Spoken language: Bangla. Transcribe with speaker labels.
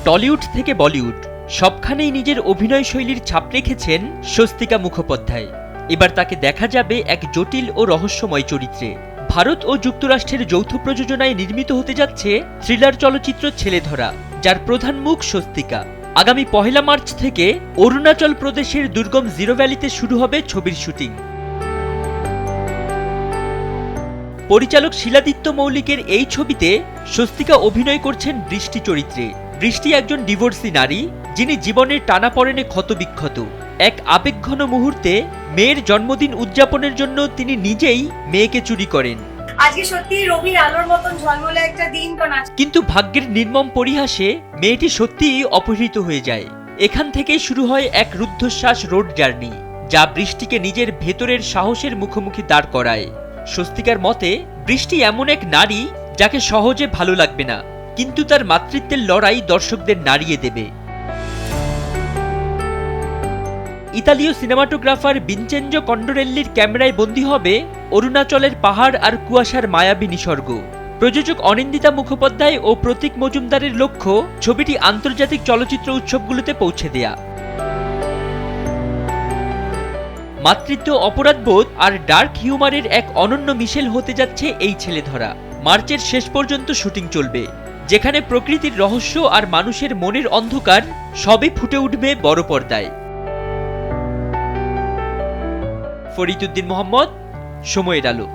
Speaker 1: টলিউড থেকে বলিউড সবখানেই নিজের অভিনয় শৈলীর ছাপ রেখেছেন স্বস্তিকা মুখোপাধ্যায়। এবার তাকে দেখা যাবে এক জটিল ও রহস্যময় চরিত্রে। ভারত ও যুক্তরাষ্ট্রের যৌথ প্রযোজনায় নির্মিত হতে যাচ্ছে থ্রিলার চলচ্চিত্র ছেলেধরা, যার প্রধান মুখ স্বস্তিকা। আগামী 1 মার্চ থেকে অরুণাচল প্রদেশের দুর্গম জিরো ভ্যালিতে শুরু হবে ছবির শুটিং। পরিচালক শিলাদিত্য মৌলিকের এই ছবিতে স্বস্তিকা অভিনয় করছেন বৃষ্টি চরিত্রে। বৃষ্টি একজন ডিভোর্সি নারী, যিনি জীবনের টানাপড়েনে ক্ষতবিক্ষত। এক আবেগঘন মুহূর্তে মেয়ের জন্মদিন উদযাপনের জন্য তিনি নিজেই মেয়েকে চুরি করেন।
Speaker 2: আজকে সত্যি রবির আলোর মতন ঝলমলে একটা দিন।
Speaker 1: কিন্তু ভাগ্যের নির্মম পরিহাসে মেয়েটি সত্যিই অপহৃত হয়ে যায়। এখান থেকেই শুরু হয় এক রুদ্ধশ্বাস রোড জার্নি, যা বৃষ্টিকে নিজের ভেতরের সাহসের মুখোমুখি দাঁড় করায়। স্বস্তিকার মতে, বৃষ্টি এমন এক নারী যাকে সহজে ভালো লাগবে না, কিন্তু তার মাতৃত্বের লড়াই দর্শকদের নাড়িয়ে দেবে। ইতালীয় সিনেমাটোগ্রাফার ভিনচেনজো কন্ডোরেল্লির ক্যামেরায় বন্দী হবে অরুণাচলের পাহাড় আর কুয়াশার মায়াবী নিসর্গ। প্রযোজক অনিন্দিতা মুখোপাধ্যায় ও প্রতীক মজুমদারের লক্ষ্য ছবিটি আন্তর্জাতিক চলচ্চিত্র উৎসবগুলোতে পৌঁছে দেয়া। মাতৃত্ব, অপরাধবোধ আর ডার্ক হিউমারের এক অনন্য মিশেল হতে যাচ্ছে এই ছেলেধরা। মার্চের শেষ পর্যন্ত শুটিং চলবে, যেখানে প্রকৃতির রহস্য আর মানুষের মনের অন্ধকার সবই ফুটে উঠবে বড় পর্দায়। ফরিদউদ্দিন মোহাম্মদ, সময়ের আলো।